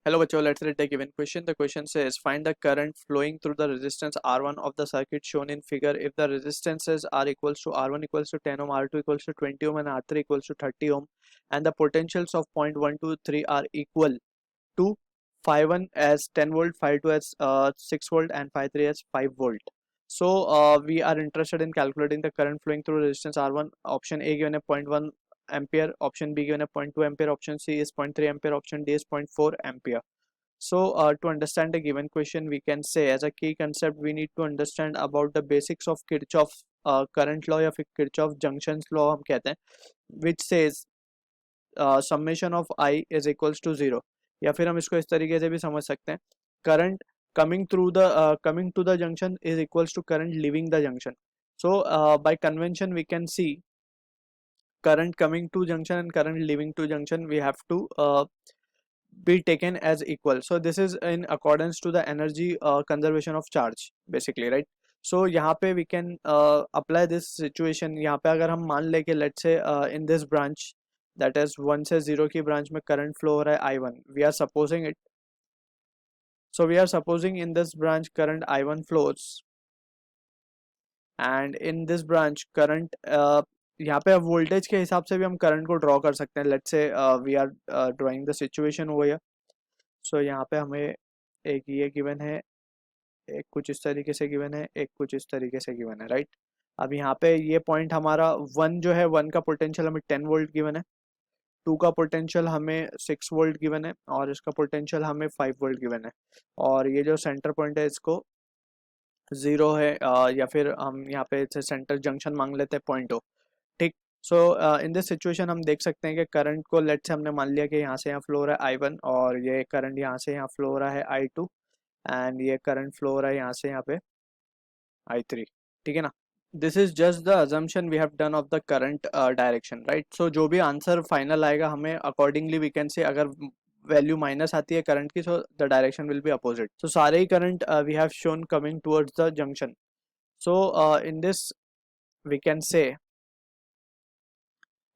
Hello bachcho, let's read the given question. The question says find the current flowing through the resistance R1 of the circuit shown in figure if the resistances are equals to R1 equals to 10 ohm, R2 equals to 20 ohm and R3 equals to 30 ohm and the potentials of point 1, 2, 3 are equal to phi 1 as 10 volt, phi 2 as 6 volt and phi 3 as 5 volt. So we are interested in calculating the current flowing through resistance R1. Option A given a 0.1 ampere, option B given a 0.2 ampere, option C is 0.3 ampere, option D is 0.4 ampere. So to understand a given question, we can say as a key concept we need to understand about the basics of Kirchhoff current law या फिर Kirchhoff junctions law हम कहते हैं, which says summation of I is equals to 0. या फिर हम इसको इस तरीके से भी समझ सकते हैं, current coming to the junction is equals to current leaving the junction. So by convention we can see current coming to junction and current leaving to junction we have to be taken as equal. So this is in accordance to the energy conservation of charge basically, right? So यहाँ पे we can apply this situation. यहाँ पे अगर हम मान ले कि let's say in this branch that is 1 से 0 की branch में current flow हो रहा है I1, we are supposing it. So we are supposing in this branch current I1 flows and in this branch current यहाँ पे वोल्टेज के हिसाब से भी हम करंट को ड्रॉ कर सकते हैं. Let's say we are drawing the situation over here. So यहाँ पे हमें एक ये गिवन है, एक कुछ इस तरीके से गिवन है, एक कुछ इस तरीके से गिवन है, राइट. अब यहाँ पे ये पॉइंट हमारा 1 जो है 1 का पोटेंशियल हमें 10 वोल्ट गिवन है, 2 का पोटेंशियल हमें 6 वोल्ट गिवन है और इसका पोटेंशियल हमें 5 वोल्ट गिवन है. और ये जो सेंटर पॉइंट है इसको 0 है या फिर हम यहाँ पे सेंटर जंक्शन मांग लेते हैं 0.2. ठीक. सो इन दिस सिचुएशन हम देख सकते हैं कि करंट को लेट से हमने मान लिया कि यहाँ से यहाँ फ्लो हो रहा है I1 और ये करंट यहाँ से यहाँ फ्लो हो रहा है I2 एंड ये करंट फ्लो हो रहा है यहाँ से यहाँ पे I3. ठीक है ना. This is just the assumption we have done of the current direction, right. So जो भी आंसर फाइनल आएगा हमें अकॉर्डिंगली वी कैन से अगर वैल्यू माइनस आती है करंट की, so the direction will be opposite. So सारे ही current we have shown coming towards the junction. So in this we can say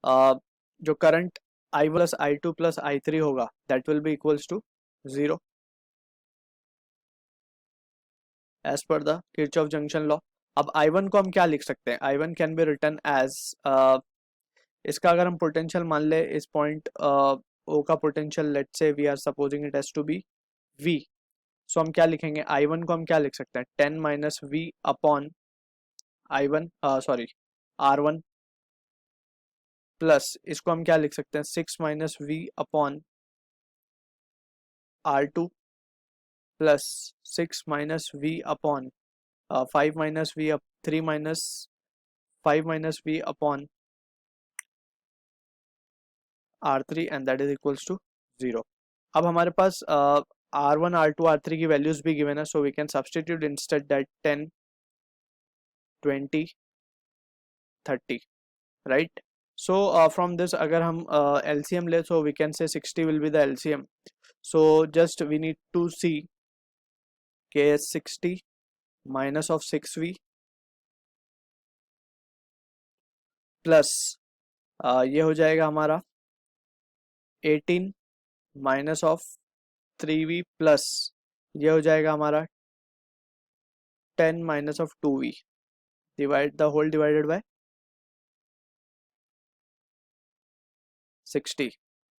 जो current I1 plus I2 plus I3 होगा that will be equals to 0 as per the Kirchhoff junction law. अब I1 को हम क्या लिख सकते हैं? I1 can be written as इसका अगर हम पोटेंशियल मान ले इस पॉइंट O का potential let's say we are supposing it as to be V. So हम क्या लिखेंगे? I1 को हम क्या लिख सकते हैं? 10 minus V upon I1 sorry R1 plus इसको हम क्या लिख सकते हैं? 6 minus V upon R2 plus 6 minus V upon 5 minus V 3 minus 5 minus V upon R3 and that is equals to 0. अब हमारे पास R1 R2 R3 की वैल्यूज भी गिवन है, so we can substitute instead that 10 20 30, right. So from this अगर हम LCM ले, so we can say 60 will be the LCM. So just we need to see कि 60 minus of 6V plus ये हो जाएगा हमारा 18 minus of 3V plus ये हो जाएगा हमारा 10 minus of 2V divide the whole divided by 60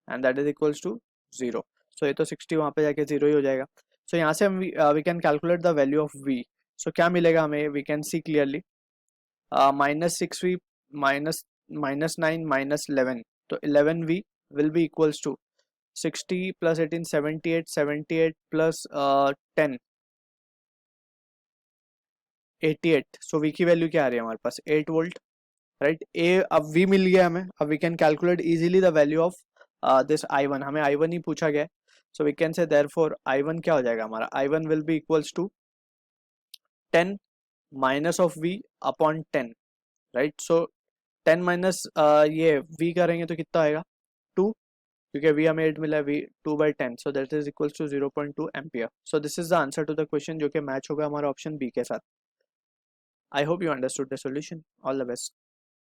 and that is equals to 0. So ये तो 60 वहाँ पे जाके 0 ही हो जाएगा. So यहाँ से हम we can calculate the value of V. So क्या मिलेगा हमें? We can see clearly minus 6V minus 9 minus 11. तो 11V will be equals to 60 plus 18 78 plus 10 88. So V की वैल्यू क्या आ रही है हमारे पास? 8 वोल्ट, राइट. ए अब V मिल गया हमें. अब we can calculate easily the value of this I1. हमें I1 ही पूछा गया है. So we can say therefore I1 क्या हो जाएगा हमारा? I1 will be equals to 10 minus of V upon 10, right. So 10 minus ये V करेंगे तो कितना आएगा? 2, क्योंकि V हमें 8 मिला है, V 2/10, so that is equals to 0.2 ampere. So this is the answer to the question जो कि मैच होगा हमारा ऑप्शन बी के साथ. I hope you understood the solution. All the best.